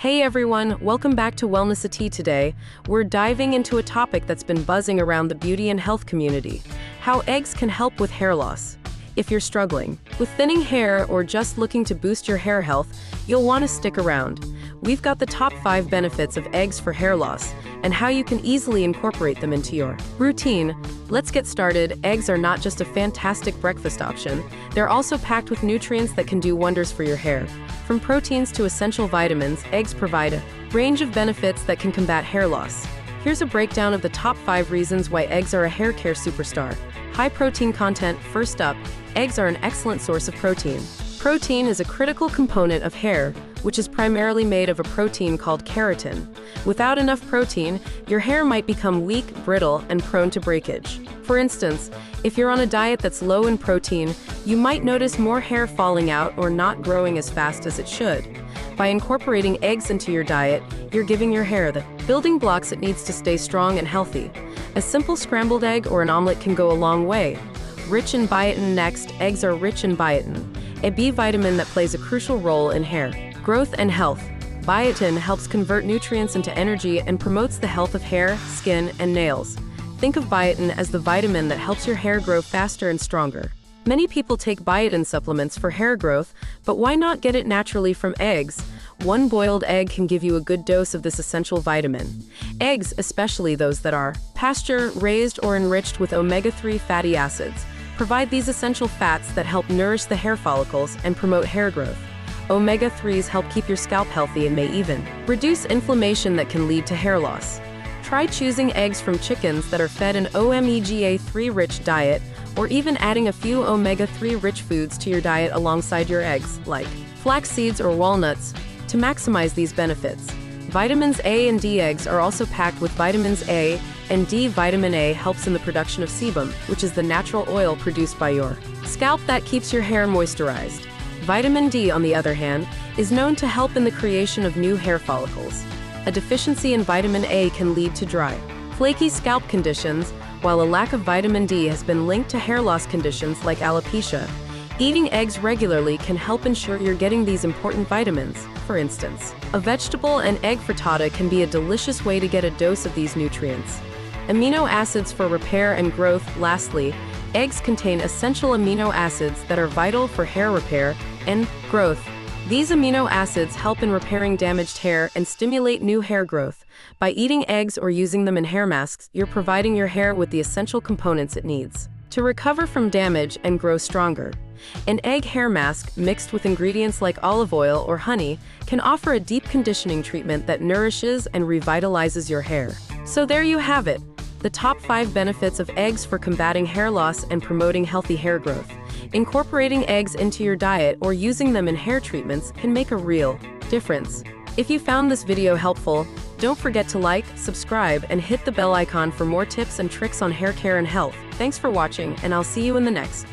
Hey everyone, welcome back to Wellnessity today. We're diving into a topic that's been buzzing around the beauty and health community: how eggs can help with hair loss. If you're struggling with thinning hair or just looking to boost your hair health, you'll want to stick around. We've got the top 5 benefits of eggs for hair loss and how you can easily incorporate them into your routine. Let's get started. Eggs are not just a fantastic breakfast option, they're also packed with nutrients that can do wonders for your hair. From proteins to essential vitamins, eggs provide a range of benefits that can combat hair loss. Here's a breakdown of the top 5 reasons why eggs are a hair care superstar. High protein content. First up, eggs are an excellent source of protein. Protein is a critical component of hair, which is primarily made of a protein called keratin. Without enough protein, your hair might become weak, brittle, and prone to breakage. For instance, if you're on a diet that's low in protein, you might notice more hair falling out or not growing as fast as it should. By incorporating eggs into your diet, you're giving your hair the building blocks it needs to stay strong and healthy. A simple scrambled egg or an omelet can go a long way. Rich in biotin. Next, eggs are rich in biotin, a B vitamin that plays a crucial role in hair growth and health. Biotin helps convert nutrients into energy and promotes the health of hair, skin, and nails. Think of biotin as the vitamin that helps your hair grow faster and stronger. Many people take biotin supplements for hair growth, but why not get it naturally from eggs? One boiled egg can give you a good dose of this essential vitamin. Eggs, especially those that are pasture-raised or enriched with omega-3 fatty acids, provide these essential fats that help nourish the hair follicles and promote hair growth. Omega-3s help keep your scalp healthy and may even reduce inflammation that can lead to hair loss. Try choosing eggs from chickens that are fed an omega-3 rich diet, or even adding a few omega-3 rich foods to your diet alongside your eggs, like flax seeds or walnuts, to maximize these benefits. Vitamins A and D. Eggs are also packed with vitamins A and D. Vitamin A helps in the production of sebum, which is the natural oil produced by your scalp that keeps your hair moisturized. Vitamin D, on the other hand, is known to help in the creation of new hair follicles. A deficiency in vitamin A can lead to dry, flaky scalp conditions, while a lack of vitamin D has been linked to hair loss conditions like alopecia. Eating eggs regularly can help ensure you're getting these important vitamins. For instance, a vegetable and egg frittata can be a delicious way to get a dose of these nutrients. Amino acids for repair and growth. Lastly, eggs contain essential amino acids that are vital for hair repair and growth. These amino acids help in repairing damaged hair and stimulate new hair growth. By eating eggs or using them in hair masks, you're providing your hair with the essential components it needs to recover from damage and grow stronger. An egg hair mask, mixed with ingredients like olive oil or honey, can offer a deep conditioning treatment that nourishes and revitalizes your hair. So there you have it, the top 5 benefits of eggs for combating hair loss and promoting healthy hair growth. Incorporating eggs into your diet or using them in hair treatments can make a real difference. If you found this video helpful, don't forget to like, subscribe, and hit the bell icon for more tips and tricks on hair care and health. Thanks for watching, and I'll see you in the next.